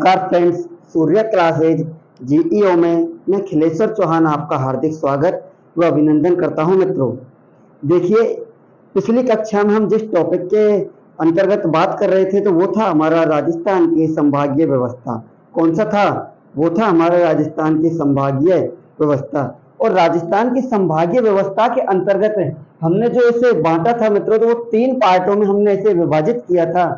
नमस्कार फ्रेंड्स, सूर्य classes GEO में मैं खिलेश्वर चौहान आपका हार्दिक स्वागत व अभिनंदन करता हूं। मित्रों, देखिए, पिछली कक्षा में हम जिस टॉपिक के अंतर्गत बात कर रहे थे तो वो था हमारा राजस्थान की संभागीय व्यवस्था। कौन सा था? वो था हमारा राजस्थान की संभागीय व्यवस्था। और राजस्थान की संभागीय व्यवस्था के अंतर्गत हमने जो इसे बांटा था मित्रों, तो वो 3 पार्टों में हमने इसे विभाजित किया था।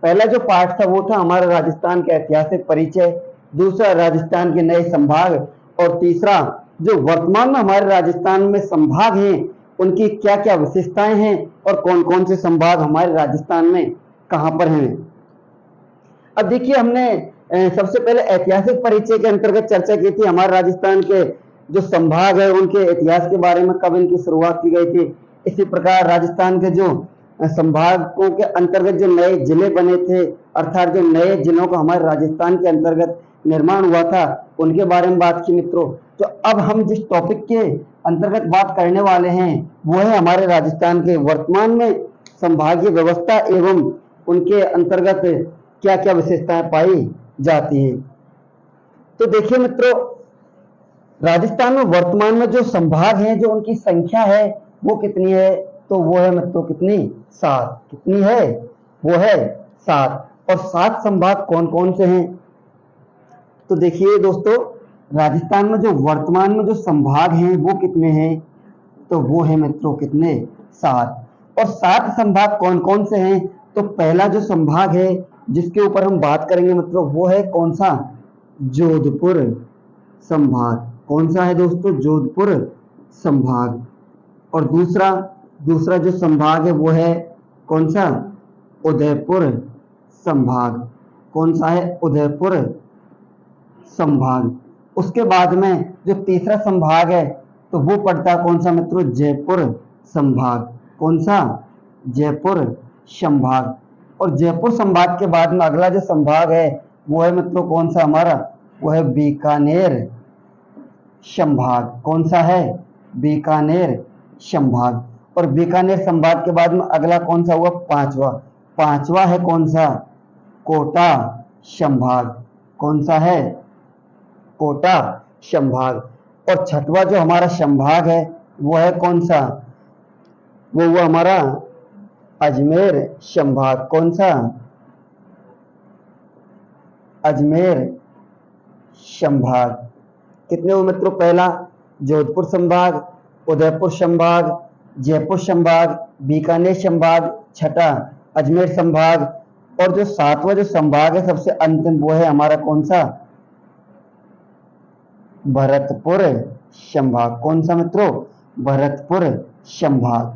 पहला जो पार्ट था वो था हमारा राजस्थान का ऐतिहासिक परिचय, दूसरा राजस्थान के नए संभाग, और तीसरा जो वर्तमान में हमारे राजस्थान में संभाग हैं उनकी क्या क्या विशेषताएं हैं और कौन कौन से संभाग हमारे राजस्थान में कहां पर हैं। अब देखिए, हमने सबसे पहले ऐतिहासिक परिचय के अंतर्गत चर्चा की थी। हमारे राजस्थान के जो संभाग है उनके इतिहास के बारे में, कब इनकी शुरुआत की गई थी। इसी प्रकार राजस्थान के जो संभागों के अंतर्गत जो नए जिले बने थे, अर्थात जो नए जिलों का हमारे राजस्थान के अंतर्गत निर्माण हुआ था, उनके बारे में बात की मित्रों। तो अब हम जिस टॉपिक के अंतर्गत बात करने वाले हैं वो है हमारे राजस्थान के वर्तमान में संभागीय व्यवस्था एवं उनके अंतर्गत क्या क्या विशेषताएं पाई जाती हैं। तो देखिए मित्रों, राजस्थान में वर्तमान में जो संभाग हैं, जो उनकी संख्या है वो कितनी है? तो वो है मित्रों कितनी? 7। कितनी है? वो है 7। और 7 संभाग कौन कौन से हैं? तो देखिए दोस्तों, राजस्थान में जो वर्तमान में जो संभाग हैं वो कितने हैं? तो वो है मित्रों कितने? 7। और 7 संभाग कौन कौन से हैं? तो पहला जो संभाग है जिसके ऊपर हम बात करेंगे मित्रों वो है कौन सा? जोधपुर संभाग। कौन सा है दोस्तों? जोधपुर संभाग। और दूसरा जो संभाग है वो है कौन सा? उदयपुर संभाग। कौन सा है? उदयपुर संभाग। उसके बाद में जो तीसरा संभाग है तो वो पड़ता है कौन सा मित्रों? जयपुर संभाग। कौन सा? जयपुर संभाग। और जयपुर संभाग के बाद में अगला जो संभाग है वो है मित्रों कौन सा हमारा? वो है बीकानेर संभाग। कौन सा है? बीकानेर संभाग। और बीकानेर संभाग के बाद में अगला कौन सा हुआ? पांचवा है कौन सा? कोटा संभाग। कौन सा है? कोटा संभाग। और छठवां जो हमारा संभाग है वो है कौन सा? वो हमारा अजमेर संभाग। कौन सा? अजमेर संभाग। कितने हुए मित्रों? पहला जोधपुर संभाग, उदयपुर संभाग, जयपुर संभाग, बीकानेर संभाग, छठा अजमेर संभाग, और जो 7वां जो संभाग है सबसे अंतिम वो है हमारा कौन सा? भरतपुर संभाग। कौन सा मित्रों? भरतपुर संभाग।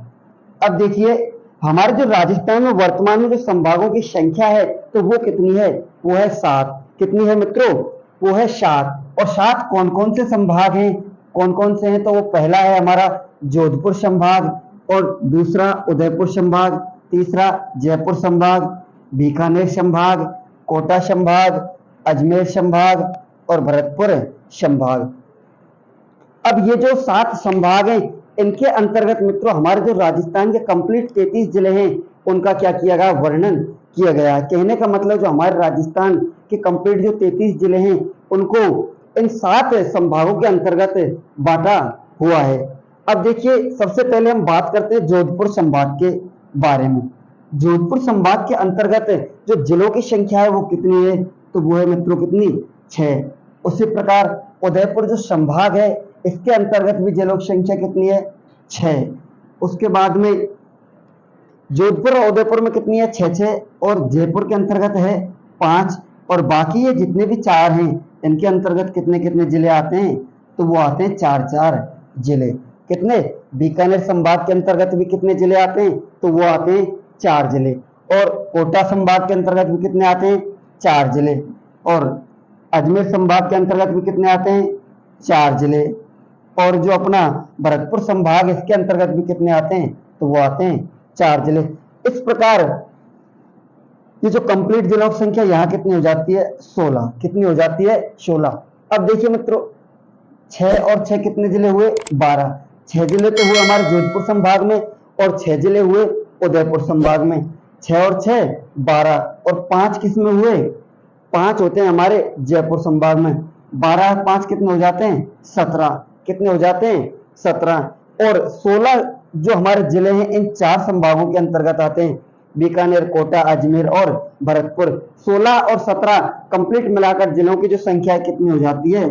अब देखिए, हमारे जो राजस्थान में वर्तमान में जो संभागों की संख्या है तो वो कितनी है? वो है 7। कितनी है मित्रों? वो है 7। और 7 कौन कौन से संभाग हैं? कौन कौन से हैं? तो वो पहला है हमारा जोधपुर संभाग, और दूसरा उदयपुर संभाग, तीसरा जयपुर संभाग, बीकानेर संभाग, कोटा संभाग, अजमेर संभाग और भरतपुर संभाग। अब ये जो 7 संभाग हैं इनके अंतर्गत मित्रों हमारे जो राजस्थान के कंप्लीट 33 जिले हैं उनका क्या किया गया? वर्णन किया गया है। कहने का मतलब जो हमारे राजस्थान के कंप्लीट जो 33 जिले हैं उनको इन 7 संभागों के अंतर्गत बांटा हुआ है। अब देखिए, सबसे पहले हम बात करते हैं जोधपुर संभाग के बारे में। जोधपुर संभाग के अंतर्गत जो जिलों की संख्या है वो कितनी है? तो वो है मित्रों कितनी? 6। उसी प्रकार उदयपुर जो संभाग है इसके अंतर्गत भी जिलों की संख्या कितनी है? 6। उसके बाद में जोधपुर और उदयपुर में कितनी है? 6। और जयपुर के अंतर्गत है 5। और बाकी ये जितने भी 4 हैं इनके अंतर्गत कितने कितने जिले आते हैं? तो वो आते हैं 4 जिले। कितने? बीकानेर संभाग के अंतर्गत भी कितने जिले आते हैं? तो वो आते हैं 4 जिले। और कोटा संभाग के अंतर्गत भी कितने आते हैं? 4 जिले। और अजमेर संभाग के अंतर्गत भी कितने आते हैं? 4 जिले। और जो अपना भरतपुर संभाग इसके अंतर्गत भी कितने आते हैं? तो वो आते हैं 4 जिले। इस प्रकार ये जो कंप्लीट जिलों की संख्या यहाँ कितनी हो जाती है? 16। कितनी हो जाती है? 16। अब देखिए मित्रों, 6 और 6 कितने जिले हुए? 12। 6 जिले तो हुए हमारे जोधपुर संभाग में और 6 जिले हुए उदयपुर संभाग में। 6 और 6 12। और 5 किस में हुए? 5 होते हैं हमारे जयपुर संभाग में, 12 5 कितने हो जाते हैं 17, कितने हो जाते हैं 17, और 16 जो हमारे जिले हैं इन 4 संभागों के अंतर्गत आते हैं, बीकानेर, कोटा, अजमेर और भरतपुर। 16 और 17 कंप्लीट मिलाकर जिलों की जो संख्या है कितनी हो जाती है,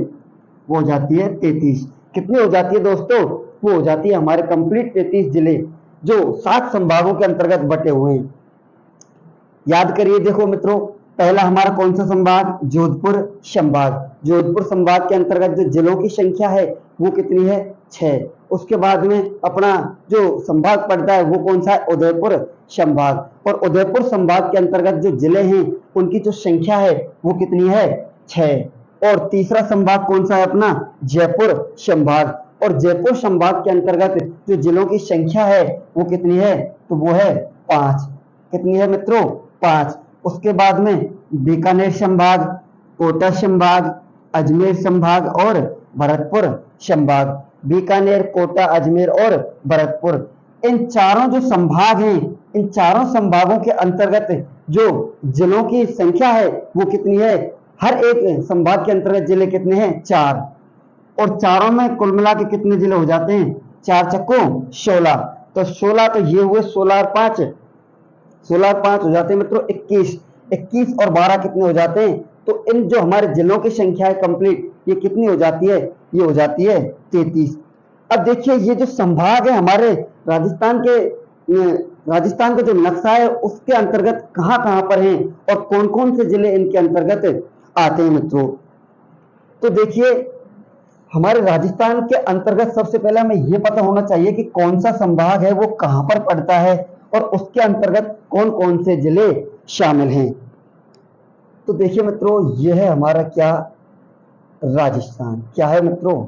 वो हो जाती है 33। कितनी हो जाती है दोस्तों, वो हो जाती है हमारे कंप्लीट 33 जिले जो 7 संभागों के अंतर्गत बटे हुए हैं। याद करिए, देखो मित्रों, पहला हमारा कौन सा संभाग, जोधपुर संभाग। जोधपुर संभाग के अंतर्गत जो जिलों की संख्या है वो कितनी है 6। उसके बाद में अपना जो संभाग पड़ता है वो कौन सा है, उदयपुर संभाग, और उदयपुर संभाग के अंतर्गत जो जिले हैं उनकी जो संख्या है वो कितनी है 6। और तीसरा संभाग कौन सा है अपना, जयपुर संभाग, और जयपुर संभाग के अंतर्गत जो जिलों की संख्या है वो कितनी है, तो वो है 5। कितनी है मित्रों, 5। उसके बाद में बीकानेर संभाग, कोटा संभाग, अजमेर संभाग और भरतपुर संभाग। बीकानेर, कोटा, अजमेर और भरतपुर, इन चारों जो संभाग हैं, इन चारों संभागों के अंतर्गत जो जिलों की संख्या है वो कितनी है, हर एक संभाग के अंतर्गत जिले कितने हैं 4, और चारों में कुल मिला के कितने जिले हो जाते हैं, 4 चक्कों 16। तो 16, तो ये हुए 16 और 5, 16 और 5 हो जाते हैं मित्रों 21, 21 और 12 कितने हो जाते हैं, तो इन जो हमारे जिलों की संख्या है कंप्लीट, ये कितनी हो जाती है, ये हो जाती है 33। अब देखिए, ये जो संभाग है हमारे राजस्थान का जो नक्शा है उसके अंतर्गत कहां कहां पर हैं और कौन कौन से जिले इनके अंतर्गत आते हैं मित्रों। तो देखिए, हमारे राजस्थान के अंतर्गत सबसे पहले हमें यह पता होना चाहिए कि कौन सा संभाग है वो कहां पर पड़ता है और उसके अंतर्गत कौन कौन से जिले शामिल हैं। तो देखिए मित्रों, यह है हमारा क्या, राजस्थान। क्या है मित्रों,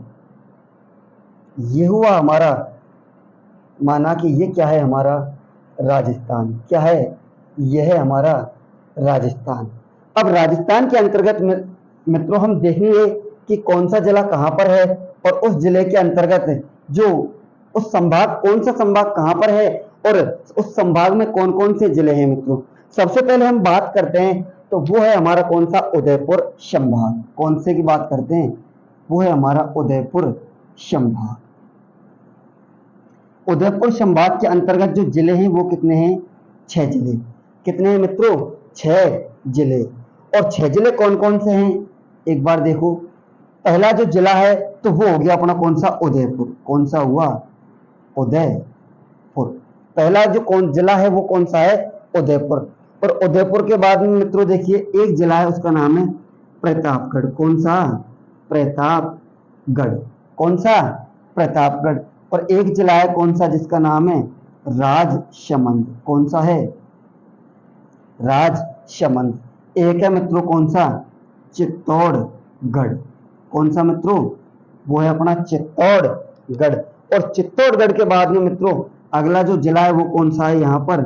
ये हुआ हमारा, माना कि ये क्या है हमारा राजस्थान। क्या है, यह है हमारा राजस्थान। अब राजस्थान के अंतर्गत मित्रों हम देखेंगे कि कौन सा जिला कहां पर है और उस जिले के अंतर्गत जो उस संभाग, कौन सा संभाग कहां पर है और उस संभाग में कौन कौन से जिले हैं मित्रों। सबसे पहले हम बात करते हैं तो वो है हमारा कौन सा, उदयपुर संभाग। कौन से की बात करते हैं, वो है हमारा उदयपुर संभाग। उदयपुर संभाग के अंतर्गत जो जिले हैं वो कितने हैं, 6 जिले। कितने हैं मित्रों, 6 जिले। और 6 जिले कौन कौन से हैं, एक बार देखो। पहला जो जिला है तो वो हो गया अपना कौन सा, उदयपुर। कौन सा हुआ, उदयपुर। पहला जो कौन जिला है वो कौन सा है, उदयपुर। और उदयपुर के बाद में मित्रों देखिए एक जिला है, उसका नाम है प्रतापगढ़। कौन सा, प्रतापगढ़। कौन सा, प्रतापगढ़। और एक जिला है कौन सा, जिसका नाम है राजसमंद। कौन सा है, राजसमंद। एक है मित्रों कौन सा, चित्तौड़गढ़। कौन सा मित्रों, वो है अपना चित्तौड़गढ़। और चित्तौड़गढ़ के बाद में मित्रों अगला जो जिला है वो कौन सा है, यहाँ पर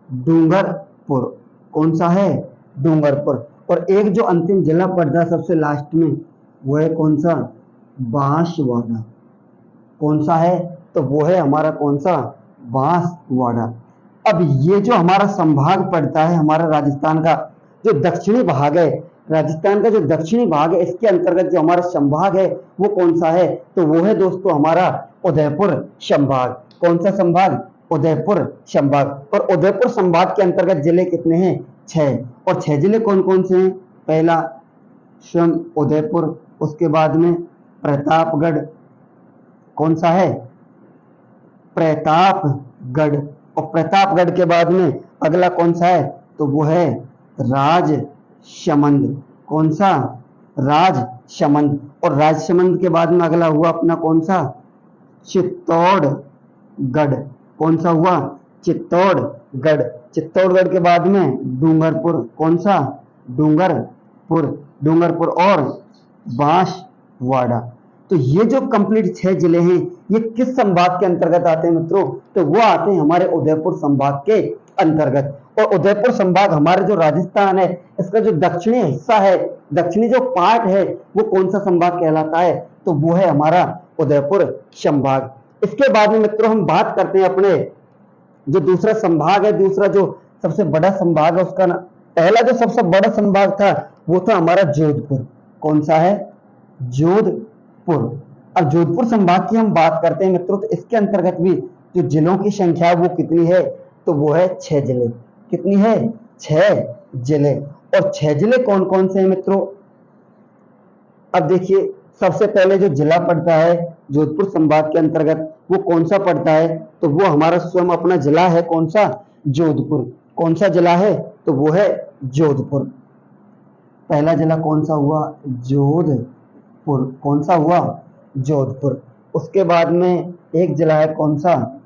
डूंगरपुर। कौन सा है, डूंगरपुर। और एक जो अंतिम जिला पड़ता है सबसे लास्ट में, वो है कौन सा, बांसवाड़ा। कौन सा है, तो वो है हमारा कौन सा, बांसवाड़ा। अब ये जो हमारा संभाग पड़ता है हमारा राजस्थान का जो दक्षिणी भाग है, राजस्थान का जो दक्षिणी भाग है इसके अंतर्गत जो हमारा संभाग है वो कौन सा है, तो वो है दोस्तों हमारा उदयपुर संभाग। कौन सा संभाग, उदयपुर संभाग। और उदयपुर संभाग के अंतर्गत जिले कितने हैं, 6। और 6 जिले कौन कौन से हैं, पहला स्वयं उदयपुर, उसके बाद में प्रतापगढ़। कौन सा है, प्रतापगढ़। और प्रतापगढ़ के बाद में अगला कौन सा है, तो वो है राजसमंद। कौन सा, राजसमंद। और राजसमंद के बाद में अगला हुआ अपना कौन सा, चित्तौड़गढ़। कौन सा हुआ, चित्तौड़गढ़। चित्तौड़गढ़ के बाद में डूंगरपुर। कौन सा, डूंगरपुर। डूंगरपुर और बांसवाड़ा। तो ये जो कंप्लीट 6 जिले हैं ये किस संभाग के अंतर्गत आते हैं मित्रों, तो वो आते हैं हमारे उदयपुर संभाग के अंतर्गत। और उदयपुर संभाग हमारे जो राजस्थान है इसका जो दक्षिणी हिस्सा है, दक्षिणी जो पार्ट है वो कौन सा संभाग कहलाता है, तो वो है हमारा उदयपुर संभाग। इसके बाद में मित्रों हम बात करते हैं अपने जो दूसरा संभाग है, दूसरा जो सबसे बड़ा संभाग है उसका पहला जो सबसे बड़ा संभाग था वो था हमारा जोधपुर। कौन सा है? जोधपुर। अब जोधपुर संभाग की हम बात करते हैं मित्रों, तो इसके अंतर्गत भी जो जिलों की संख्या वो कितनी है? तो वो है 6 जिले। कितनी है? 6 जिले। और 6 जिले कौन कौन से हैं मित्रों? अब देखिए, सबसे पहले जो जिला पड़ता है जोधपुर संभाग के अंतर्गत वो कौन सा पड़ता है? तो वो हमारा स्वयं अपना जिला है। कौन सा? जोधपुर। कौन सा जिला है? तो वो है जोधपुर। पहला जिला कौन सा हुआ? जोधपुर। कौन सा हुआ? जोधपुर। उसके बाद में एक जिला है कौन सा?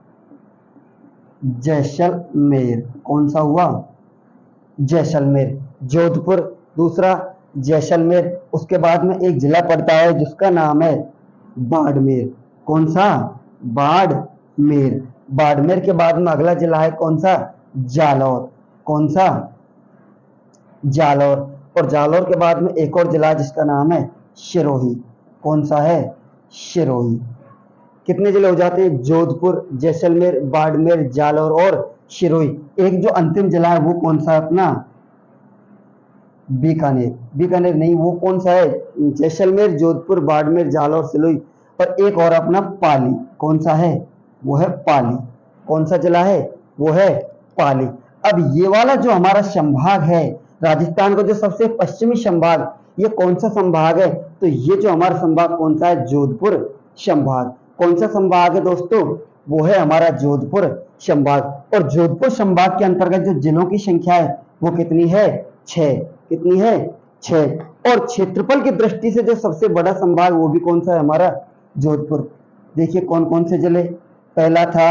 जैसलमेर। कौन सा हुआ? जैसलमेर। जोधपुर दूसरा, जैसलमेर। उसके बाद में एक जिला पड़ता है जिसका नाम है बाड़मेर। कौन सा? बाड़मेर। बाड़मेर के बाद में अगला जिला है कौन सा? जालौर। कौन सा? जालौर। और जालौर के बाद में एक और जिला जिसका नाम है सिरोही। कौन सा है? सिरोही। कितने जिले हो जाते हैं? जोधपुर, जैसलमेर, बाड़मेर, जालौर और सिरोही। एक जो अंतिम जिला है वो कौन सा है अपना? बीकानेर। बीकानेर नहीं, वो कौन सा है? जैसलमेर, जोधपुर, बाड़मेर, जालौर, सिरोही और एक और अपना पाली। कौन सा है? वो है पाली। कौन सा जिला है? वो है पाली। अब ये वाला जो हमारा संभाग है राजस्थान का, जो सबसे पश्चिमी संभाग, ये कौन सा संभाग है? तो ये जो हमारा संभाग कौन सा है? जोधपुर संभाग। कौन सा संभाग है दोस्तों? वो है हमारा जोधपुर संभाग। और जोधपुर संभाग के अंतर्गत जो जिलों की संख्या है वो कितनी है? 6। कितनी है? 6। और क्षेत्रफल की दृष्टि से जो सबसे बड़ा संभाग वो भी कौन सा है? हमारा जोधपुर। देखिए कौन कौन से जिले? पहला था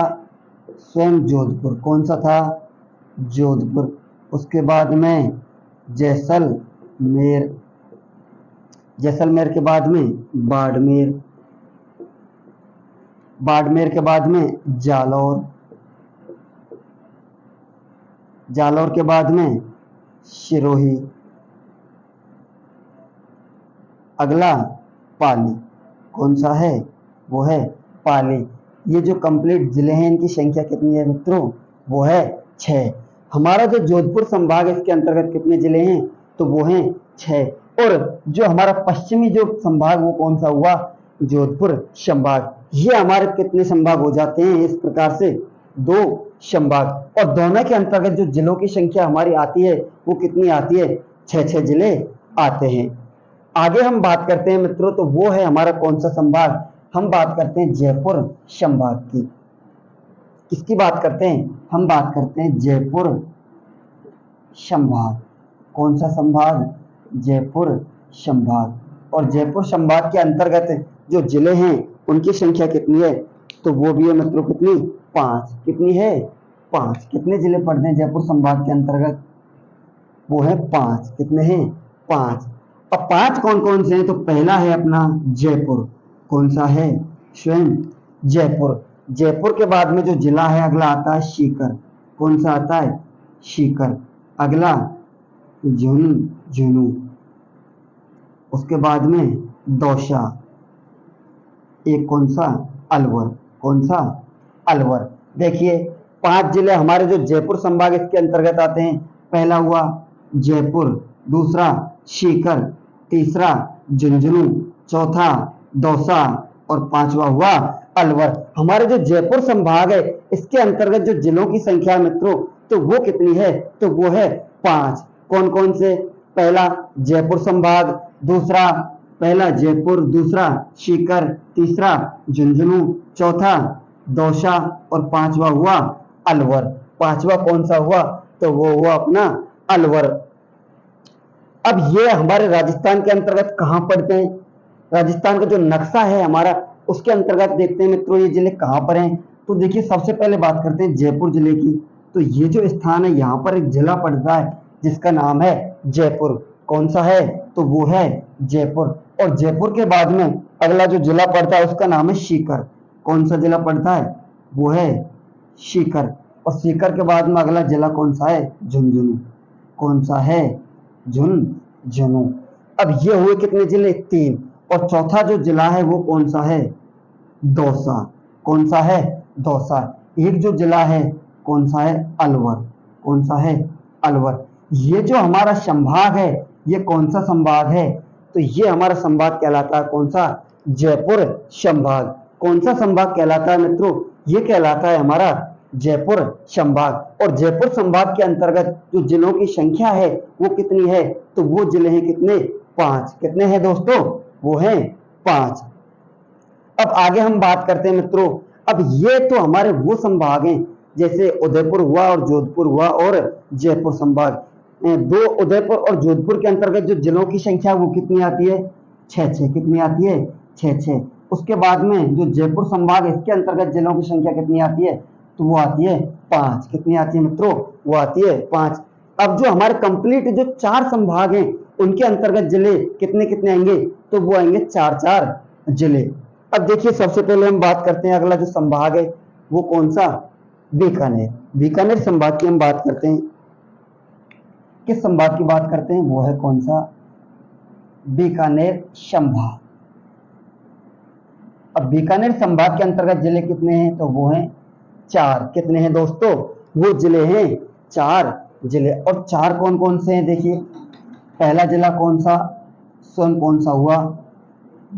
स्वयं जोधपुर। कौन सा था? जोधपुर। उसके बाद में जैसलमेर। जैसलमेर के बाद में बाड़मेर। बाड़मेर के बाद में जालौर। जालौर के बाद में सिरोही। अगला पाली। कौन सा है? वो है पाली। ये जो कंप्लीट जिले हैं इनकी संख्या कितनी है मित्रों? वो है 6। हमारा जो जोधपुर संभाग है इसके अंतर्गत कितने जिले हैं? तो वो हैं 6। और जो हमारा पश्चिमी जो संभाग वो कौन सा हुआ? जोधपुर संभाग। ये हमारे कितने संभाग हो जाते हैं इस प्रकार से? 2 संभाग। और दोनों के अंतर्गत जो जिलों की संख्या हमारी आती है वो कितनी आती है? 6 जिले आते हैं। आगे हम बात करते हैं मित्रों, तो वो है हमारा कौन सा संभाग? हम बात करते हैं जयपुर संभाग की। किसकी बात करते हैं? हम बात करते हैं जयपुर संभाग। कौन सा संभाग? जयपुर संभाग। और जयपुर संभाग के अंतर्गत जो जिले हैं उनकी संख्या कितनी है? तो वो भी है मित्रों कितनी? 5। कितनी है? 5। कितने जिले पड़ते हैं जयपुर संभाग के अंतर्गत? वो है 5। कितने हैं? 5। अब 5 कौन कौन से हैं? तो पहला है अपना जयपुर। कौन सा है? स्वयं जयपुर। जयपुर के बाद में जो जिला है अगला आता है सीकर। कौन सा आता है? सीकर। अगला झुंझुनू। उसके बाद में दौसा। एक कौन सा? अलवर। कौन सा? अलवर। देखिए 5 जिले हमारे जो जयपुर संभाग इसके अंतर्गत आते हैं। पहला हुआ जयपुर, दूसरा सीकर, तीसरा झुंझुनू, चौथा दौसा और पांचवा हुआ अलवर। हमारे जो जयपुर संभाग है इसके अंतर्गत जो जिलों की संख्या मित्रों तो वो कितनी है? तो वो है 5। कौन कौन से? पहला जयपुर संभाग, दूसरा पहला जयपुर, दूसरा सीकर, तीसरा झुंझुनू, चौथा दौसा और पांचवा हुआ अलवर। पांचवा कौन सा हुआ? तो वो हुआ अपना अलवर। अब ये हमारे राजस्थान के अंतर्गत कहां पड़ते हैं? राजस्थान का जो नक्शा है हमारा उसके अंतर्गत देखते हैं मित्रों ये जिले कहां पर हैं। तो देखिए सबसे पहले बात करते हैं जयपुर जिले की। तो ये जो स्थान है यहाँ पर एक जिला पड़ता है जिसका नाम है जयपुर। कौन सा है? तो वो है जयपुर। और जयपुर के बाद में अगला जो जिला पड़ता है उसका नाम है सीकर। कौन सा जिला पड़ता है? वो है सीकर। और सीकर के बाद में अगला जिला कौन सा है? झुंझुनू। कौन सा है? झुंझुनू। अब ये हुए कितने जिले? 3। और चौथा जो जिला है वो कौन सा है? दौसा। कौन सा है? दौसा। एक जो जिला है कौन सा है? अलवर। कौन सा है? अलवर। ये जो हमारा संभाग है ये कौन सा संभाग है? तो ये हमारा संभाग कहलाता है कौन सा? जयपुर संभाग। कौन सा संभाग कहलाता है मित्रों? ये कहलाता है हमारा जयपुर संभाग। और जयपुर संभाग के अंतर्गत जो जिलों की संख्या है वो कितनी है? तो वो जिले हैं कितने? 5। कितने हैं दोस्तों? वो हैं 5। अब आगे हम बात करते हैं मित्रों। अब ये तो हमारे वो संभाग हैं जैसे उदयपुर हुआ और जोधपुर हुआ और जयपुर संभाग। दो उदयपुर और जोधपुर के अंतर्गत जो जिलों की संख्या वो कितनी आती है? 6-6। कितनी आती है? 6-6। उसके बाद में जो जयपुर संभाग है इसके अंतर्गत जिलों की संख्या कितनी आती है? तो वो आती है 5। कितनी आती है मित्रों? वो आती है 5। अब जो हमारे कंप्लीट जो 4 संभाग हैं उनके अंतर्गत जिले कितने कितने आएंगे? तो वो आएंगे 4-4 जिले। अब देखिए सबसे पहले हम बात करते हैं अगला जो संभाग है वो कौन सा? बीकानेर। बीकानेर संभाग की हम बात करते हैं। किस संभाग की बात करते हैं? वो है कौन सा? बीकानेर संभाग। अब बीकानेर संभाग के अंतर्गत जिले कितने हैं? तो वो हैं 4। कितने हैं दोस्तों? वो जिले हैं 4 जिले। और 4 कौन कौन से हैं? देखिए पहला जिला कौन सा? स्वयं कौन सा हुआ?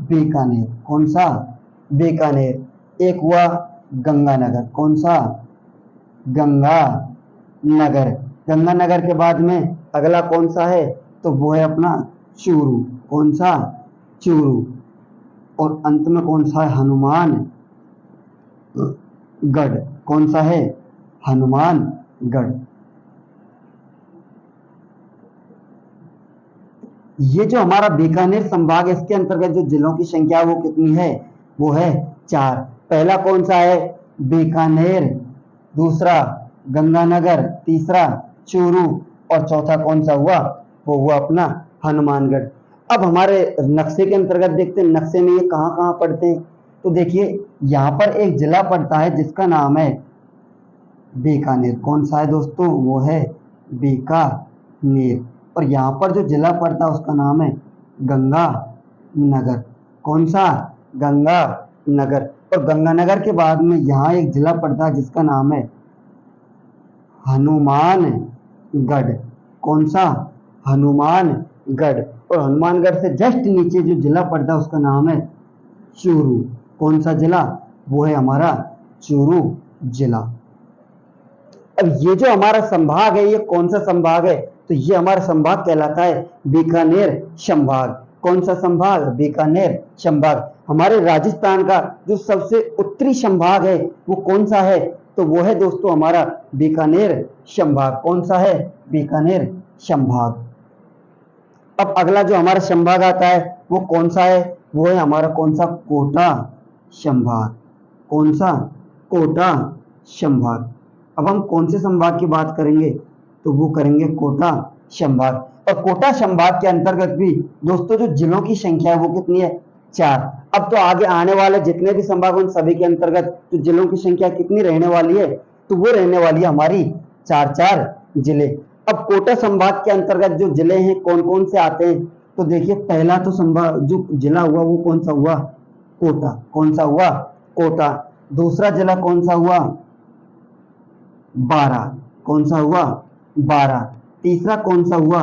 बीकानेर। कौन सा? बीकानेर। एक हुआ गंगानगर। कौन सा? गंगानगर। गंगानगर के बाद में अगला कौन सा है? तो वो है अपना चूरू। कौन सा? चूरू। और अंत में कौन सा है? हनुमानगढ़। कौन सा है? हनुमानगढ़। ये जो हमारा बीकानेर संभाग है इसके अंतर्गत जो जिलों की संख्या वो कितनी है? वो है 4। पहला कौन सा है? बीकानेर। दूसरा गंगानगर। तीसरा चूरू। और चौथा कौन सा हुआ? वो हुआ अपना हनुमानगढ़। अब हमारे नक्शे के अंतर्गत देखते हैं नक्शे में ये कहाँ कहाँ पड़ते हैं। तो देखिए यहाँ पर एक जिला पड़ता है जिसका नाम है बीकानेर। कौन सा है दोस्तों? वो है बीकानेर। और यहाँ पर जो जिला पड़ता है उसका नाम है गंगानगर। कौन सा? गंगानगर। और गंगानगर के बाद में यहाँ एक जिला पड़ता है जिसका नाम है हनुमानगढ़। कौन सा? हनुमानगढ़। और हनुमानगढ़ से जस्ट नीचे जो जिला पड़ता है उसका नाम है चूरू। कौन सा जिला? वो है हमारा चूरू जिला। अब ये जो हमारा संभाग है ये कौन सा संभाग है? तो ये हमारा संभाग कहलाता है बीकानेर संभाग। कौन सा संभाग? बीकानेर संभाग। हमारे राजस्थान का जो सबसे उत्तरी संभाग है वो कौन सा है? तो वो है दोस्तों हमारा बीकानेर संभाग। कौन सा है? बीकानेर संभाग। अब अगला जो हमारा संभाग आता है वो कौन सा है? वो है हमारा कौन सा? कोटा संभाग। कौन सा? कोटा संभाग। अब हम कौन से संभाग की बात करेंगे? तो वो करेंगे कोटा संभाग। और कोटा संभाग के अंतर्गत भी दोस्तों जो जिलों की संख्या है वो कितनी है? 4। अब तो आगे आने वाले जितने भी संभाग उन सभी के अंतर्गत जो जिलों की संख्या कितनी रहने वाली है? तो वो रहने वाली है हमारी 4-4 जिले। अब कोटा संभाग के अंतर्गत जो जिले हैं कौन कौन से आते हैं? तो देखिए पहला तो संभाग जो जिला हुआ वो कौन सा हुआ? कोटा। कौन सा हुआ? कोटा। दूसरा जिला कौन सा हुआ? बारा। कौन सा हुआ? बारा। तीसरा कौन सा हुआ?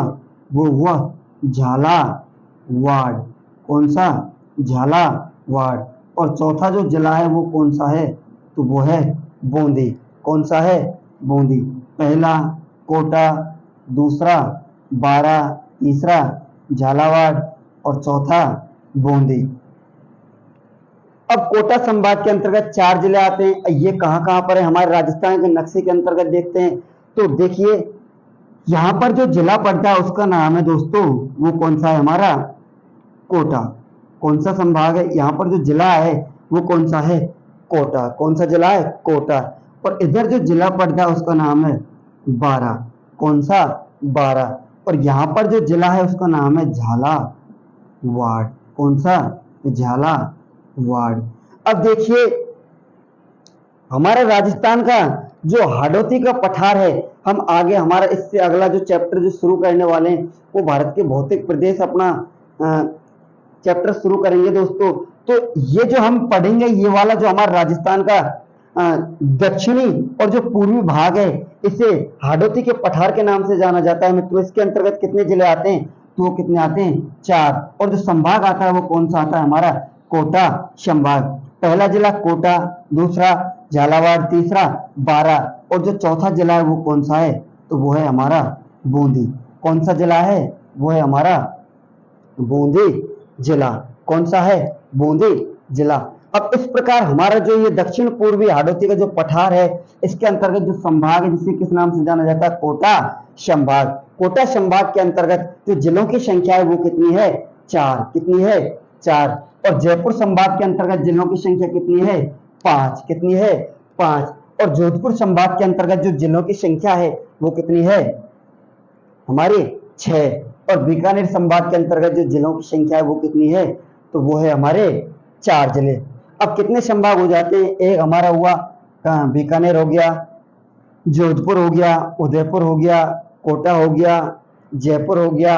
वो हुआ झालावाड़। कौन सा? झालावाड़। और चौथा जो जिला है वो कौन सा है? तो वो है बूंदी। कौन सा है? बूंदी। पहला कोटा, दूसरा बारा, तीसरा झालावाड़ और चौथा बूंदी। अब कोटा संभाग के अंतर्गत 4 जिले आते हैं। ये कहाँ कहाँ पर है? हमारे राजस्थान के नक्शे के अंतर्गत देखते हैं तो देखिए यहाँ पर जो जिला पड़ता है उसका नाम है दोस्तों वो कौन सा है? हमारा कोटा। कौन सा संभाग है? यहाँ पर जो जिला है वो कौन सा है? कोटा। कौन सा जिला है? कोटा। और इधर जो जिला पड़ता है उसका नाम है बारा। कौन सा? बारा। और यहाँ पर जो जिला है उसका नाम है झालावाड़। कौन सा? झालावाड़। अब देखिए हमारे राजस्थान का जो हाड़ौती का पठार है, हम आगे हमारा इससे अगला जो चैप्टर जो शुरू करने वाले हैं वो भारत के भौतिक प्रदेश अपना चैप्टर शुरू करेंगे दोस्तों। तो ये जो हम पढ़ेंगे ये वाला जो हमारा राजस्थान का दक्षिणी और जो पूर्वी भाग है इसे हाड़ौती के पठार के नाम से जाना जाता है मित्रों। इसके अंतर्गत कितने जिले आते हैं? तो वो कितने आते हैं? 4। और जो संभाग आता है वो कौन सा आता है? हमारा कोटा संभाग। पहला जिला कोटा, दूसरा झालावाड़, तीसरा बारा और जो चौथा जिला है वो कौन सा है? तो वो है हमारा बूंदी। कौन सा जिला है? वो है हमारा बूंदी जिला। कौन सा है? बूंदी जिला। अब इस प्रकार हमारा जो ये दक्षिण पूर्वी हाड़ौती का जो पठार है इसके अंतर्गत जो संभाग है जिसे किस नाम से जाना जाता है? कोटा संभाग। कोटा संभाग के अंतर्गत जो जिलों की संख्या है वो कितनी है? 4। कितनी है? 4। और जयपुर संभाग के अंतर्गत जिलों की संख्या कितनी है? 5। कितनी है? 5। और जोधपुर संभाग के अंतर्गत जो जिलों की संख्या है वो कितनी है? हमारी 6। और बीकानेर संभाग के अंतर्गत जो जिलों की संख्या है वो कितनी है? तो वो है हमारे 4 जिले। अब कितने संभाग हो जाते हैं? एक हमारा हुआ बीकानेर हो गया, जोधपुर हो गया, उदयपुर हो गया, कोटा हो गया, जयपुर हो गया।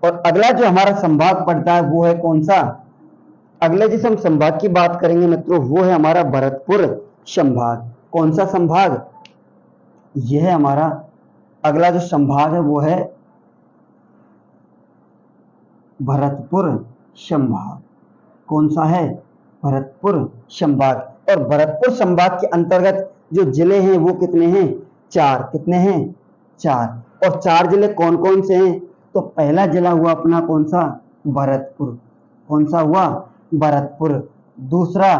और अगला जो हमारा संभाग पड़ता है वो है कौन सा? अगले जिस हम संभाग की बात करेंगे मित्रों वो है हमारा भरतपुर संभाग। कौन सा संभाग? यह है हमारा अगला जो संभाग है वो है भरतपुर संभाग। कौन सा है? भरतपुर संभाग। और भरतपुर संभाग के अंतर्गत जो जिले हैं वो कितने हैं? 4। कितने हैं? 4। और 4 जिले कौन कौन से हैं? तो पहला जिला हुआ अपना कौन सा? भरतपुर। कौन सा हुआ? भरतपुर। दूसरा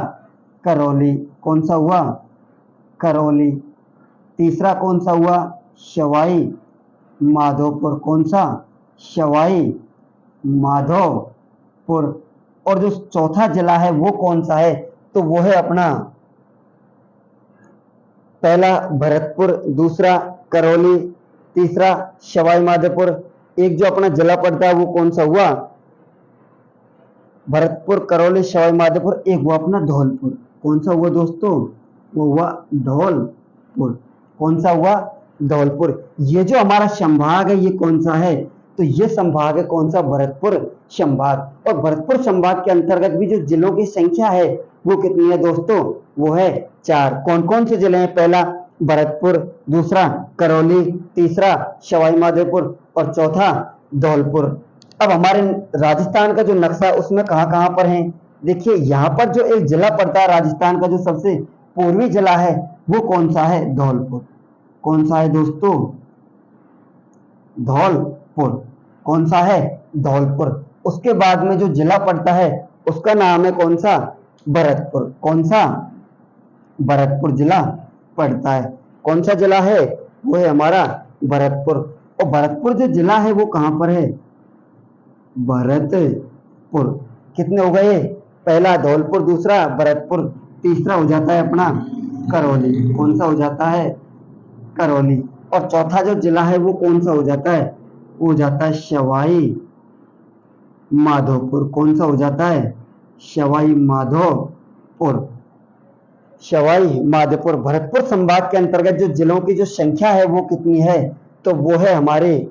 करौली। कौन सा हुआ? करौली। तीसरा कौन सा हुआ? सवाई माधोपुर। कौन सा? सवाई माधोपुर। और जो चौथा जिला है वो कौन सा है? तो वो है अपना पहला भरतपुर, दूसरा करौली, तीसरा सवाई माधोपुर। एक जो अपना जिला पड़ता है वो कौन सा हुआ? भरतपुर, करौली, सवाई माधोपुर। एक हुआ अपना धौलपुर। कौन सा हुआ दोस्तों? वो हुआ धौलपुर। कौन सा हुआ? धौलपुर। ये जो हमारा संभाग है ये कौन सा है? तो ये संभाग है कौन सा? भरतपुर संभाग। और भरतपुर संभाग के अंतर्गत भी जो जिलों की संख्या है वो कितनी है दोस्तों? वो है 4। कौन कौन से जिले हैं? पहला भरतपुर, दूसरा करौली, तीसरा सवाई माधोपुर और चौथा धौलपुर। अब हमारे राजस्थान का जो नक्शा है उसमें कहां कहां पर है? देखिए यहाँ पर जो एक जिला पड़ता है राजस्थान का जो सबसे पूर्वी जिला है वो कौन सा है? धौलपुर। कौन सा है दोस्तों? धौलपुर। कौन सा है? धौलपुर। उसके बाद में जो जिला पड़ता है उसका नाम है कौन सा? भरतपुर। कौन सा? भरतपुर जिला पड़ता है। कौन सा जिला है? वो है हमारा भरतपुर। और भरतपुर जो जिला है वो कहां पर है? भरतपुर। कितने हो गए? पहला धौलपुर, दूसरा भरतपुर, तीसरा हो जाता है अपना करौली। कौन सा हो जाता है? करौली। और चौथा जो जिला है वो कौन सा हो जाता है? वो हो जाता है सवाई माधोपुर। कौन सा हो जाता है? सवाई माधोपुर। सवाई माधोपुर। भरतपुर संभाग के अंतर्गत जो जिलों की जो संख्या है वो कितनी है? तो वो है हमारे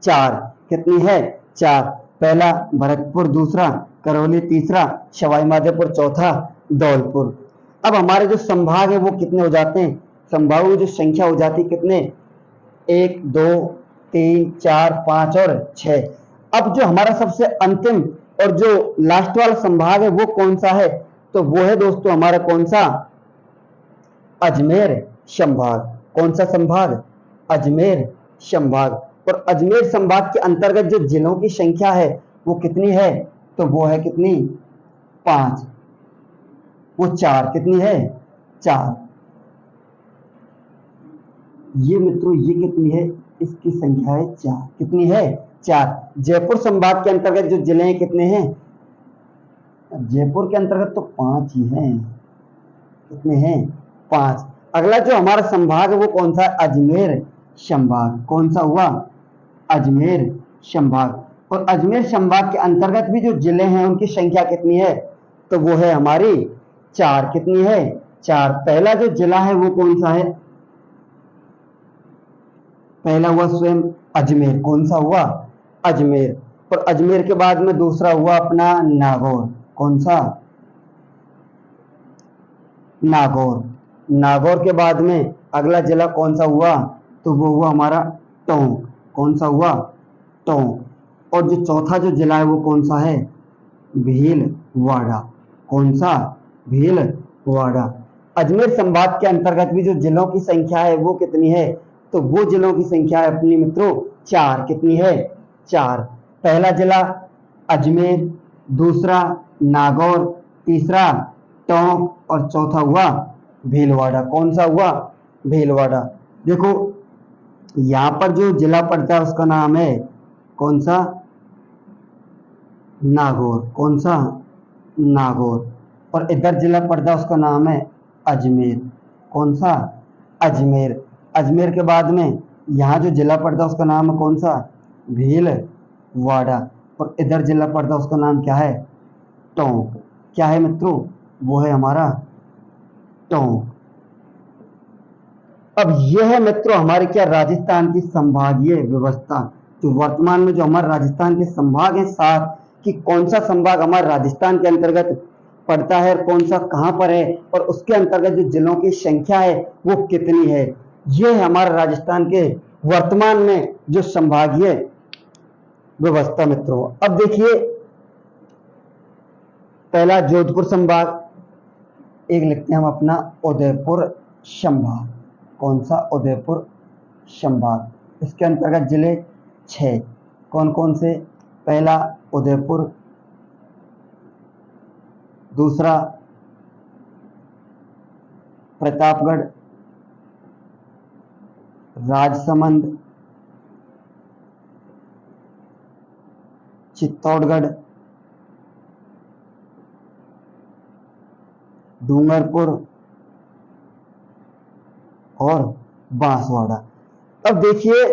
4। कितनी है? 4। पहला भरतपुर, दूसरा करौली, तीसरा सवाई माधोपुर, चौथा धौलपुर। अब हमारे जो संभाग है वो कितने हो जाते हैं? संभागों की जो संख्या हो जाती है कितने? 1, 2, 3, 4, 5 और 6। अब जो हमारा सबसे अंतिम और जो लास्ट वाला संभाग है वो कौन सा है? तो वो है दोस्तों हमारा कौन सा? अजमेर संभाग। कौन सा संभाग? अजमेर संभाग। और अजमेर संभाग के अंतर्गत जो जिलों की संख्या है वो कितनी है? तो वो है कितनी? 5। वो 4। कितनी है? 4। ये मित्रों ये कितनी है? इसकी संख्या है 4। कितनी है? 4। जयपुर संभाग के अंतर्गत जो जिले हैं कितने हैं? जयपुर के अंतर्गत तो 5 ही हैं। कितने हैं? 5। अगला जो हमारा संभाग है वो कौन सा है? अजमेर संभाग। कौन सा हुआ? अजमेर संभाग। और अजमेर संभाग के अंतर्गत भी जो जिले हैं उनकी संख्या कितनी है? तो वो है हमारी 4। कितनी है? 4। पहला जो जिला है वो कौन सा है? पहला हुआ स्वयं अजमेर। कौन सा हुआ? अजमेर। और अजमेर के बाद में दूसरा हुआ अपना नागौर। कौन सा? नागौर। नागौर के बाद में अगला जिला कौन सा हुआ, तो वो हुआ हमारा टोंक। कौन सा हुआ, टोंक। और जो चौथा जो जिला है वो कौन सा है, भीलवाड़ा। कौन सा, भीलवाड़ा। अजमेर संभाग के अंतर्गत भी जो जिलों की संख्या है वो कितनी है, तो वो जिलों की संख्या है अपनी मित्रों 4। कितनी है, 4। पहला जिला अजमेर, दूसरा नागौर, तीसरा टोंक और चौथा हुआ भीलवाड़ा। कौन सा हुआ, भीलवाड़ा। देखो यहाँ पर जो जिला पड़ता है उसका नाम है कौन सा, नागौर। कौन सा, नागौर। और इधर जिला पड़ता है उसका नाम है अजमेर। कौन सा, अजमेर। अजमेर के बाद में यहाँ जो जिला पड़ता है उसका नाम है कौन सा, भीलवाड़ा। और इधर जिला पड़ता है उसका नाम क्या है, टोंक। क्या है मित्रों, वो है हमारा टोंक। अब यह है मित्रों हमारे क्या, राजस्थान की संभागीय व्यवस्था। जो वर्तमान में जो हमारे राजस्थान के संभाग हैं 7, कि कौन सा संभाग हमारे राजस्थान के अंतर्गत पड़ता है और कौन सा कहां पर है, और उसके अंतर्गत जो जिलों की संख्या है वो कितनी है। यह है हमारे राजस्थान के वर्तमान में जो संभागीय व्यवस्था मित्रों। अब देखिए पहला जोधपुर संभाग, एक लिखते हैं हम अपना उदयपुर संभाग। कौन सा, उदयपुर संभाग। इसके अंतर्गत जिले 6। कौन कौन से, पहला उदयपुर, दूसरा प्रतापगढ़, राजसमंद, चित्तौड़गढ़, डूंगरपुर और बांसवाड़ा। अब देखिए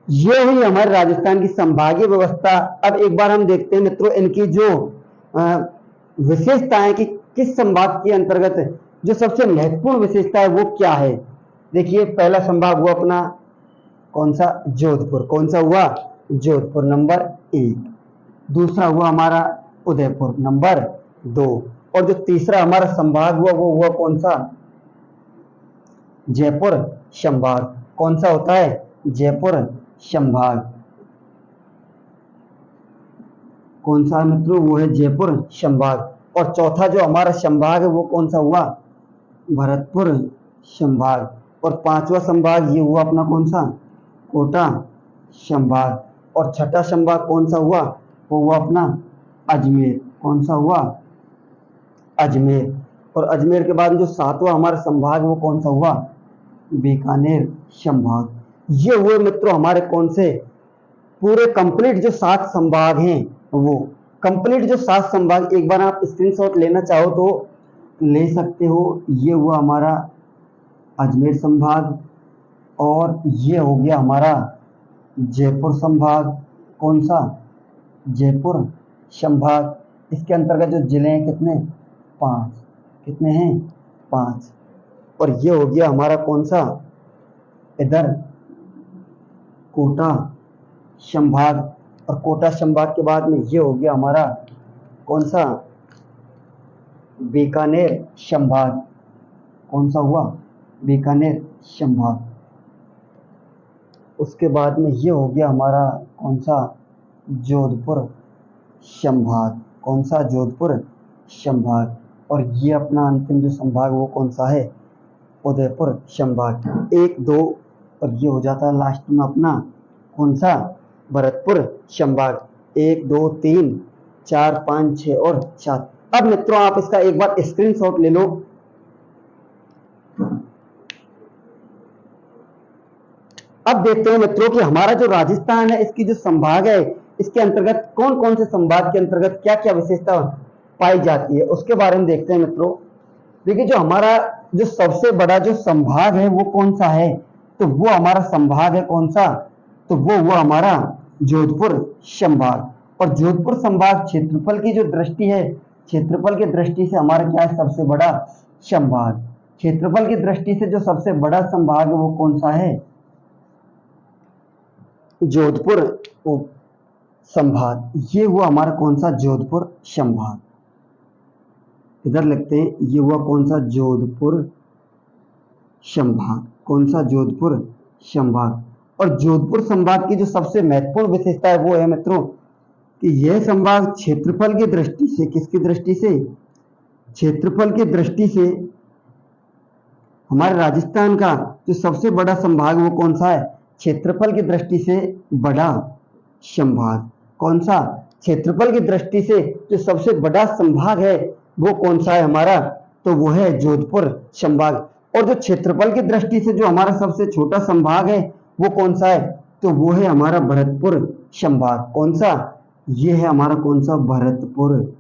ये हुई हमारे राजस्थान की संभागीय व्यवस्था। अब एक बार हम देखते हैं मित्रों इनकी जो विशेषता है कि किस संभाग के अंतर्गत जो सबसे महत्वपूर्ण विशेषता है वो क्या है। देखिए पहला संभाग हुआ अपना कौन सा, जोधपुर। कौन सा हुआ, जोधपुर नंबर 1। दूसरा हुआ हमारा उदयपुर नंबर 2। और जो तीसरा हमारा संभाग हुआ वो हुआ कौन सा, जयपुर संभाग। कौन सा होता है, जयपुर संभाग। कौन सा मित्रों, वो है जयपुर संभाग। और चौथा जो हमारा संभाग है वो कौन सा हुआ, भरतपुर संभाग। और पांचवा संभाग ये हुआ अपना कौन सा, कोटा संभाग। और छठा संभाग कौन सा हुआ, वो हुआ अपना अजमेर। कौन सा हुआ, अजमेर। और अजमेर के बाद जो सातवां हमारा संभाग वो कौन सा हुआ, बीकानेर संभाग। ये हुए मित्रों हमारे कौन से, पूरे कंप्लीट जो 7 संभाग हैं वो कंप्लीट जो 7 संभाग। एक बार आप स्क्रीनशॉट लेना चाहो तो ले सकते हो। ये हुआ हमारा अजमेर संभाग, और ये हो गया हमारा जयपुर संभाग। कौन सा, जयपुर संभाग। इसके अंतर्गत जो जिले हैं कितने, 5। कितने हैं, 5। और ये हो गया हमारा कौन सा, इधर कोटा संभाग। और कोटा संभाग के बाद में ये हो गया हमारा कौन सा, बीकानेर संभाग। कौन सा हुआ, बीकानेर संभाग। उसके बाद में ये हो गया हमारा कौन सा, जोधपुर संभाग। कौन सा, जोधपुर संभाग। और ये अपना अंतिम जो संभाग वो कौन सा है, उदयपुर संभाग। 1 2 और ये हो जाता है लास्ट में अपना कौन सा, भरतपुर संभाग। 1 2 3 4 5 6 और 7। अब मित्रों आप इसका एक बार स्क्रीनशॉट ले लो। अब देखते हैं मित्रों कि हमारा जो राजस्थान है इसकी जो संभाग है इसके अंतर्गत कौन कौन से संभाग के अंतर्गत क्या क्या विशेषता पाई जाती है उसके बारे में देखते हैं मित्रों। देखिए जो हमारा जो सबसे बड़ा जो संभाग है वो कौन सा है, तो वो हमारा संभाग है कौन सा, तो वो हुआ हमारा जोधपुर संभाग। और जोधपुर संभाग क्षेत्रफल की जो दृष्टि है, क्षेत्रफल की दृष्टि से हमारा क्या है, सबसे बड़ा संभाग। क्षेत्रफल की दृष्टि से जो सबसे बड़ा संभाग है वो कौन सा है, जोधपुर संभाग। ये हुआ हमारा कौन सा, जोधपुर संभाग। इधर लिखते हैं, ये हुआ कौन सा, जोधपुर संभाग। कौन सा, जोधपुर संभाग। और जोधपुर संभाग की जो सबसे महत्वपूर्ण विशेषता है वो है मित्रों कि यह संभाग क्षेत्रफल की दृष्टि से, किसकी दृष्टि से, क्षेत्रफल की दृष्टि से हमारे राजस्थान का जो सबसे बड़ा संभाग वो कौन सा है, क्षेत्रफल की दृष्टि से बड़ा संभाग। कौन सा, क्षेत्रफल की दृष्टि से जो सबसे बड़ा संभाग है वो कौन सा है हमारा, तो वो है जोधपुर संभाग। और जो क्षेत्रफल की दृष्टि से जो हमारा सबसे छोटा संभाग है वो कौन सा है, तो वो है हमारा भरतपुर संभाग। कौन सा, ये है हमारा कौन सा, भरतपुर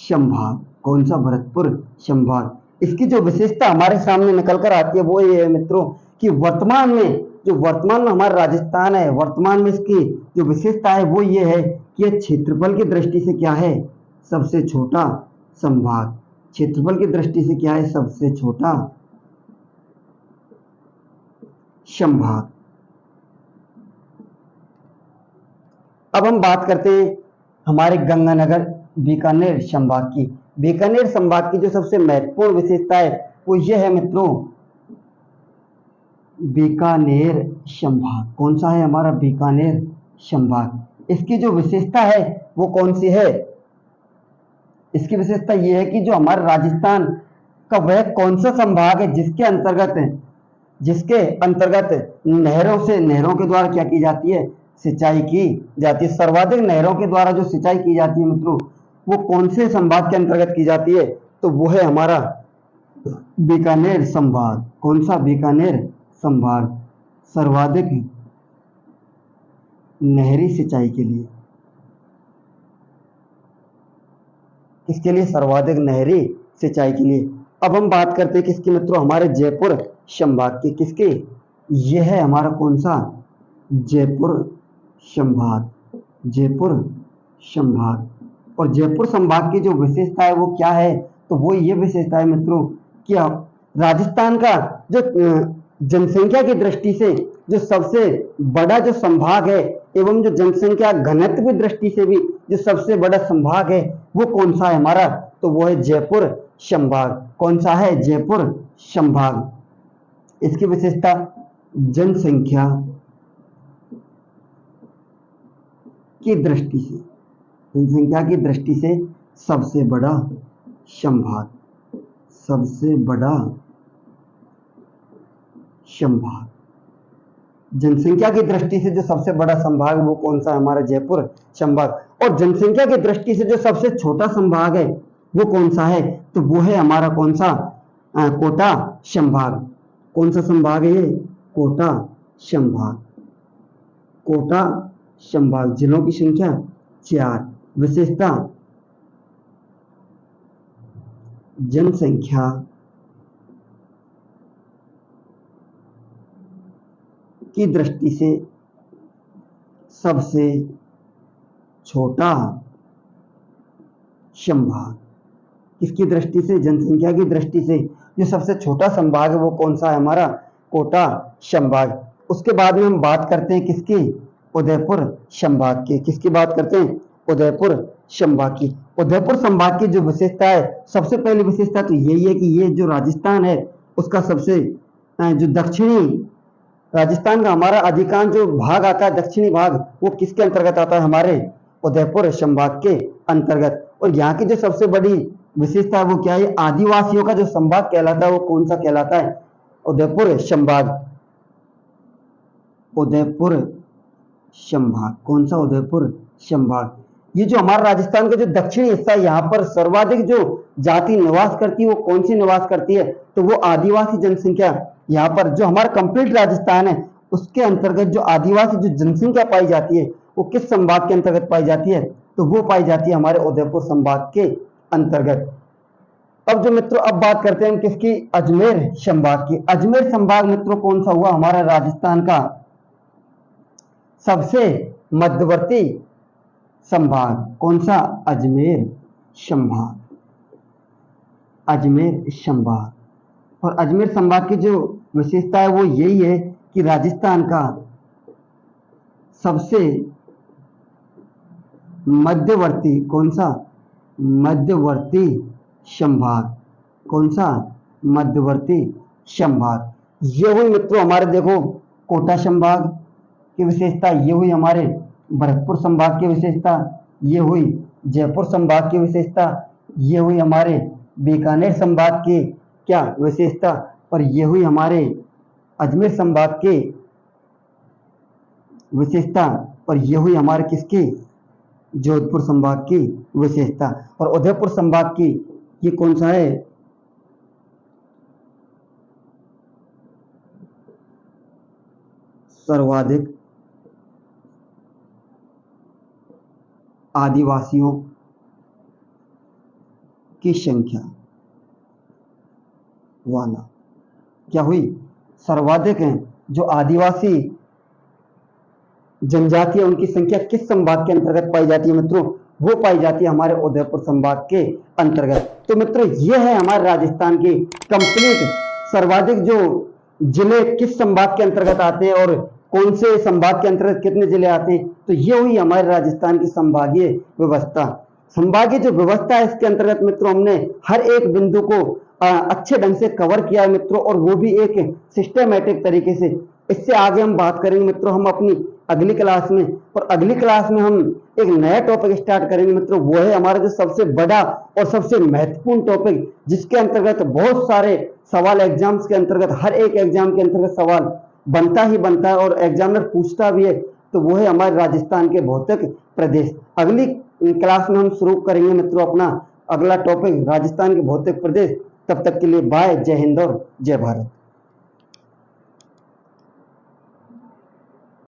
संभाग। कौन सा, भरतपुर संभाग। इसकी जो विशेषता हमारे सामने निकल कर आती है वो ये है मित्रों कि वर्तमान में हमारा राजस्थान है, वर्तमान में इसकी जो विशेषता है वो ये है कि यह क्षेत्रफल की दृष्टि से क्या है, सबसे छोटा संभाग। क्षेत्रफल की दृष्टि से क्या है, सबसे छोटा संभाग। अब हम बात करते हैं हमारे गंगानगर बीकानेर संभाग की। बीकानेर संभाग की जो सबसे महत्वपूर्ण विशेषता है वो यह है मित्रों, बीकानेर संभाग। कौन सा है हमारा, बीकानेर संभाग। इसकी जो विशेषता है वो कौन सी है, इसकी विशेषता यह है कि जो हमारा राजस्थान का वह कौन सा संभाग है जिसके अंतर्गत नहरों के द्वारा क्या की जाती है, सिंचाई की जाती है। सर्वाधिक नहरों के द्वारा जो सिंचाई की जाती है मित्रों वो कौन से संभाग के अंतर्गत की जाती है, तो वो है हमारा बीकानेर संभाग। कौन सा, बीकानेर संभाग। सर्वाधिक नहरी सिंचाई के लिए, किसके लिए, सर्वाधिक नहरी सिंचाई के लिए। अब हम बात करते हैं किसकी मित्रों, हमारे जयपुर संभाग की। किसके, यह है हमारा कौन सा, जयपुर संभाग। जयपुर संभाग। और जयपुर संभाग की जो विशेषता है वो क्या है, तो वो ये विशेषता है मित्रों कि राजस्थान का जो जनसंख्या की दृष्टि से जो सबसे बड़ा जो संभाग है एवं जो जनसंख्या घनत्व की दृष्टि से भी जो सबसे बड़ा संभाग है वो कौन सा है हमारा, तो वो है जयपुर संभाग। कौन सा है, जयपुर संभाग। इसकी विशेषता, जनसंख्या की दृष्टि से, जनसंख्या की दृष्टि से सबसे बड़ा संभाग। सबसे बड़ा संभाग। जनसंख्या की दृष्टि से जो सबसे बड़ा संभाग वो कौन सा है हमारा, जयपुर संभाग। और जनसंख्या की दृष्टि से जो सबसे छोटा संभाग है वो कौन सा है, तो वो है हमारा कौन सा, कोटा संभाग। कौन सा संभाग है ये, कोटा संभाग। कोटा संभाग। जिलों की संख्या 4। विशेषता, जनसंख्या की दृष्टि से सबसे छोटा संभाग। किसकी दृष्टि से, जनसंख्या की दृष्टि से जो सबसे छोटा संभाग है वो कौन सा है हमारा, कोटा संभाग। उसके बाद में हम बात करते हैं किसकी, उदयपुर संभाग की। किसकी बात करते हैं, उदयपुर संभाग की। उदयपुर संभाग की जो विशेषता है, सबसे पहली विशेषता तो यही है कि ये जो राजस्थान है उसका सबसे जो दक्षिणी, राजस्थान का हमारा अधिकांश जो भाग आता है, दक्षिणी भाग, वो किसके अंतर्गत आता है, हमारे उदयपुर संभाग के अंतर्गत। और यहाँ की जो सबसे बड़ी विशेषता है वो क्या है, आदिवासियों का जो संभाग कहलाता है वो कौन सा कहलाता है, उदयपुर संभाग। उदयपुर संभाग। कौन सा, उदयपुर संभाग। ये जो हमारा राजस्थान का जो दक्षिणी हिस्सा है यहाँ पर सर्वाधिक जो जाति निवास करती है वो कौन सी निवास करती है, तो वो आदिवासी जनसंख्या। यहाँ पर जो हमारा कंप्लीट राजस्थान है उसके अंतर्गत जो आदिवासी जो जनसंख्या पाई जाती है वो किस संभाग के अंतर्गत पाई जाती है, तो वो पाई जाती है हमारे उदयपुर संभाग के अंतर्गत। अब जो मित्रों अब बात करते हैं किसकी, अजमेर संभाग की। अजमेर संभाग मित्रों कौन सा हुआ हमारा राजस्थान का सबसे मध्यवर्ती संभाग। कौन सा, अजमेर संभाग। अजमेर संभाग। और अजमेर संभाग की जो विशेषता है वो यही है कि राजस्थान का सबसे मध्यवर्ती, कौन सा, मध्यवर्ती संभाग। कौन सा? मध्यवर्ती संभाग। ये हुई मित्रों हमारे देखो कोटा संभाग की विशेषता, ये हुई हमारे भरतपुर संभाग की विशेषता, ये हुई जयपुर संभाग की विशेषता, ये हुई हमारे बीकानेर संभाग की क्या विशेषता, और ये हुई हमारे अजमेर संभाग की विशेषता, और ये हुई हमारे किसकी? जोधपुर संभाग की विशेषता। और उदयपुर संभाग की ये कौन सा है? सर्वाधिक आदिवासियों की संख्या वाला। क्या हुई? सर्वाधिक हैं जो आदिवासी जनजाति है उनकी संख्या किस संभाग के अंतर्गत पाई जाती है मित्रों? वो पाई जाती है हमारे उदयपुर संभाग के अंतर्गत। तो मित्रों ये है हमारे राजस्थान की कंप्लीट सर्वाधिक जो जिले किस संभाग के अंतर्गत आते हैं और कौन से संभाग के अंतर्गत कितने जिले आते हैं। तो ये हुई हमारे राजस्थान की संभागीय व्यवस्था। संभागीय जो व्यवस्था है इसके अंतर्गत मित्रों हमने हर एक बिंदु को अच्छे ढंग से कवर किया है मित्रों, और वो भी एक सिस्टमैटिक तरीके से। इससे आगे हम बात करेंगे मित्रों हम अपनी अगली क्लास में, और अगली क्लास में हम एक नया टॉपिक स्टार्ट करेंगे मित्रों। वो है हमारा जो सबसे बड़ा और सबसे महत्वपूर्ण टॉपिक, जिसके अंतर्गत बहुत सारे सवाल एग्जाम्स के अंतर्गत हर एक एग्जाम के अंतर्गत सवाल बनता ही बनता है और एग्जामिनर पूछता भी है। तो वो है हमारे राजस्थान के भौतिक प्रदेश। अगली क्लास में हम शुरू करेंगे मित्रों अपना अगला टॉपिक राजस्थान के भौतिक प्रदेश। तब तक के लिए बाय, जय हिंद और जय भारत।